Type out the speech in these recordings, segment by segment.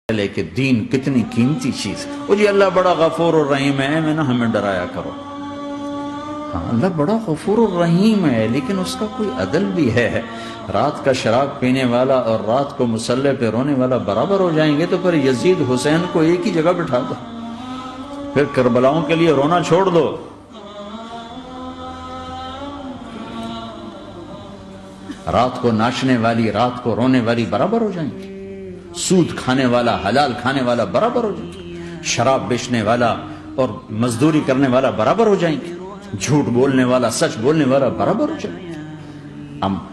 لے کہ دین کتنی قیمتی چیز ہے۔ وہ جی اللہ بڑا غفور الرحیم ہے، میں نہ ہمیں ڈرایا کرو۔ ہاں اللہ بڑا غفور الرحیم ہے، لیکن اس کا کوئی عدل بھی ہے۔ رات کا شراب پینے والا اور رات کو مصلی پہ رونے والا برابر ہو جائیں گے، تو پھر یزید حسین کو ایک ہی جگہ بٹھا دو، پھر کربلاؤں کے لیے رونا چھوڑ دو۔ رات کو ناچنے والی، رات کو رونے والی برابر ہو جائیں گے، سود کھانے والا، حلال کھانے والا برابر ہو جائیں گے، شراب بیچنے والا اور مزدوری کرنے والا برابر ہو جائیں گے، جھوٹ بولنے والا، سچ بولنے والا برابر ہو جائیں گے۔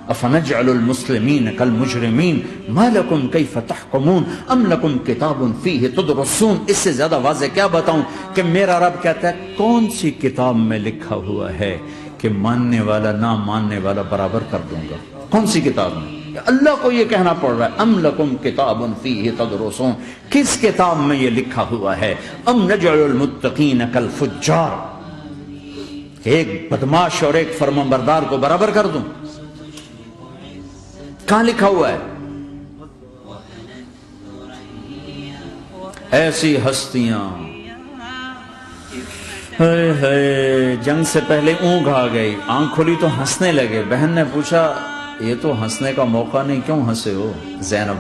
افنجعل المسلمین کالمجرمین ما لکم کیف تحکمون ام لکم کتاب فیہ تدرسون۔ اس سے زیادہ واضح کیا بتاؤں کہ میرا رب کہتا ہے کون سی کتاب میں لکھا ہوا ہے کہ ماننے والا نہ ماننے والا برابر کر دوں گا؟ کون سی کتاب میں؟ اللہ کو یہ کہنا پڑ رہا ہے ام لکم کتاب فیہ تدرسون، کس کتاب میں یہ لکھا ہوا ہے؟ ام نجعل المتقین کالفجار، ایک بدماش اور ایک فرمانبردار کو برابر کر دوں؟ کہاں لکھا ہوا ہے؟ ایسی ہستیاں جنگ سے پہلے اونگ آ گئی، آنکھ کھلی تو ہنسنے لگے۔ بہن نے پوچھا یہ تو ہنسنے کا موقع نہیں، کیوں ہنسے ہو؟ زینب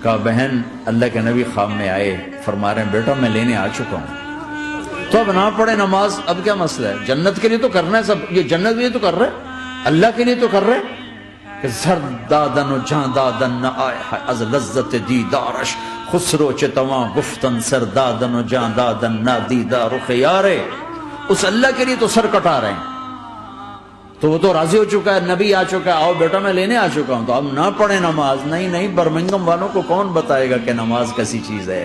کہا بہن اللہ کے نبی خواب میں آئے، فرما رہے ہیں بیٹا میں لینے آ چکا ہوں، تو اب نہ پڑھے نماز، اب کیا مسئلہ ہے؟ جنت کے لیے تو کرنا ہے سب، یہ جنت کے لیے تو کر رہے، اللہ کے لیے تو کر رہے کہ زرد دادن و جان دادن نہ آئے از لذت دیدارش، خسرو چتواں گفتن سر دادن و جان دادن نہ دیدار خیارے۔ اس اللہ کے لیے تو سر کٹا رہے ہیں، تو وہ تو راضی ہو چکا ہے، نبی آ چکا ہے، آؤ بیٹا میں لینے آ چکا ہوں، تو اب نہ پڑھے نماز؟ نہیں نہیں، برمنگم والوں کو کون بتائے گا کہ نماز کیسی چیز ہے؟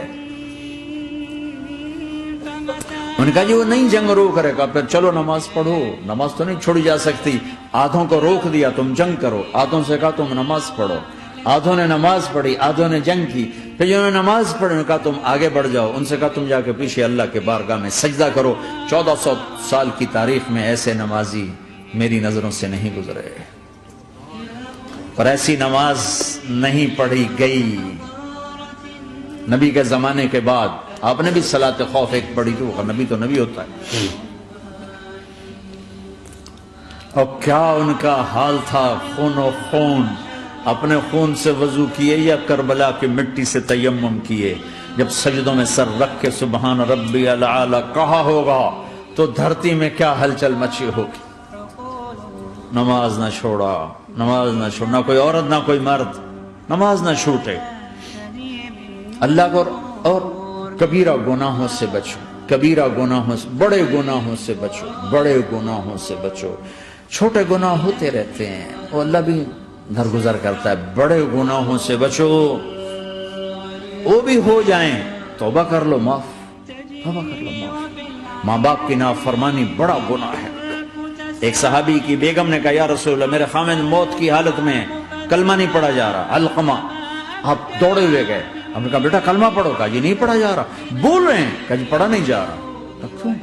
انہوں نے کہا جی وہ نہیں جنگ روک رہے گا، پھر چلو نماز پڑھو، نماز تو نہیں چھوڑی جا سکتی۔ آدھوں کو روک دیا تم جنگ کرو، آدھوں سے کہا تم نماز پڑھو، آدھوں نے نماز پڑھی، آدھوں نے جنگ کی۔ پھر جنہوں نے نماز پڑھی انہوں نے کہا تم آگے بڑھ جاؤ، ان سے کہا تم جا کے پیچھے اللہ کے بارگاہ میں سجدہ کرو۔ 1400 سال کی تاریخ میں ایسے نمازی میری نظروں سے نہیں گزرے، پر ایسی نماز نہیں پڑھی گئی نبی کے زمانے کے بعد۔ آپ نے بھی صلاۃ خوف ایک پڑھی تھی، وہ نبی تو نبی ہوتا ہے، اور کیا ان کا حال تھا، خون و خون، اپنے خون سے وضو کیے یا کربلا کی مٹی سے تیمم کیے؟ جب سجدوں میں سر رکھ کے سبحان ربی الاعلی کہا ہوگا تو دھرتی میں کیا ہلچل مچی ہوگی۔ نماز نہ چھوڑا، نماز نہ چھوڑنا، کوئی عورت نہ کوئی مرد، نماز نہ چھوٹے، اللہ کو اور کبیرہ گناہوں سے بچو، کبیرہ گناہوں سے، بڑے گناہوں سے بچو، بڑے گناہوں سے بچو۔ چھوٹے گناہ ہوتے رہتے ہیں، وہ اللہ بھی درگزر کرتا ہے، بڑے گناہوں سے بچو، وہ بھی ہو جائیں توبہ کر لو معاف، توبہ کر لو معاف۔ ماں باپ کی نافرمانی بڑا گناہ ہے۔ ایک صحابی کی بیگم نے کہا یا رسول اللہ میرے خاوند موت کی حالت میں کلمہ نہیں پڑھا جا رہا، علقمہ، آپ دوڑے ہوئے گئے، ہم نے کہا بیٹا کلمہ پڑھو، کہا جی نہیں پڑھا جا رہا، بول رہے ہیں، کہا جی پڑھا نہیں جا رہا، کیوں؟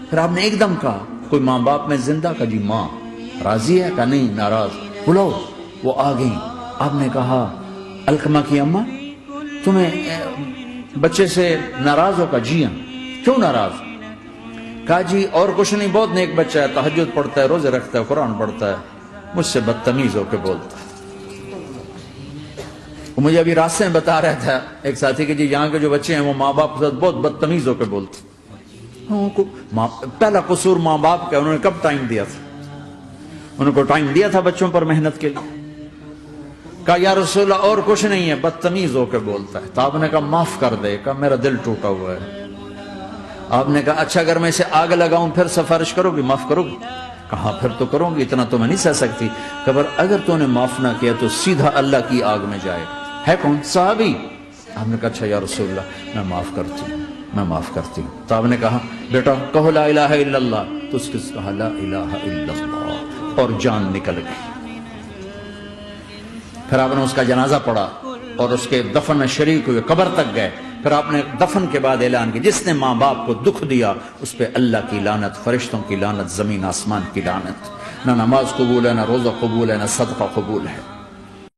پھر آپ نے ایک دم کہا کوئی ماں باپ میں زندہ؟ کہا جی ماں راضی ہے؟ کہا نہیں ناراض، بلاؤ۔ وہ آ گئی، آپ نے کہا علقمہ کی اماں تمہیں بچے سے ناراض ہو؟ کہا جی ہاں۔ کیوں ناراض؟ کہا جی اور کچھ نہیں، بہت نیک بچہ ہے، تہجد پڑھتا ہے، روزے رکھتا ہے، قرآن پڑھتا ہے، مجھ سے بدتمیز ہو کے بولتا ہے۔ وہ مجھے ابھی راستے میں بتا رہا تھا ایک ساتھی کہ جی یہاں کے جو بچے ہیں وہ ماں باپ کے ساتھ بہت بدتمیز ہو کے بولتے ہیں۔ پہلا قصور ماں باپ کا، انہوں نے کب ٹائم دیا تھا؟ انہوں کو ٹائم دیا تھا بچوں پر محنت کے لیے؟ کہا یا رسول اللہ اور کچھ نہیں ہے، بدتمیز ہو کے بولتا ہے۔ تو آپ نے کہا معاف کر دے، کہا میرا دل ٹوٹا ہوا ہے۔ آپ نے کہا اچھا اگر میں اسے آگ لگاؤں پھر سفارش کرو گی، معاف کرو گی؟ کہا پھر تو کروں گی، اتنا تو میں نہیں سہ سکتی۔ کہ اگر تو نے معاف نہ کیا تو سیدھا اللہ کی آگ میں جائے۔ ہے کون؟ صحابی۔ آپ نے کہا اچھا یا رسول اللہ میں معاف کرتی ہوں، میں معاف کرتی ہوں۔ تو آپ نے کہا بیٹا کہو لا الہ الا اللہ، تو اس کے کہا لا الہ الا اللہ، اور جان نکل گئی۔ پھر آپ نے اس کا جنازہ پڑھا اور اس کے دفن میں شریک ہوئے، قبر تک گئے۔ پھر آپ نے دفن کے بعد اعلان کیا جس نے ماں باپ کو دکھ دیا اس پہ اللہ کی لعنت، فرشتوں کی لعنت، زمین آسمان کی لعنت۔ نہ نماز قبول ہے، نہ روزہ قبول ہے، نہ صدقہ قبول ہے۔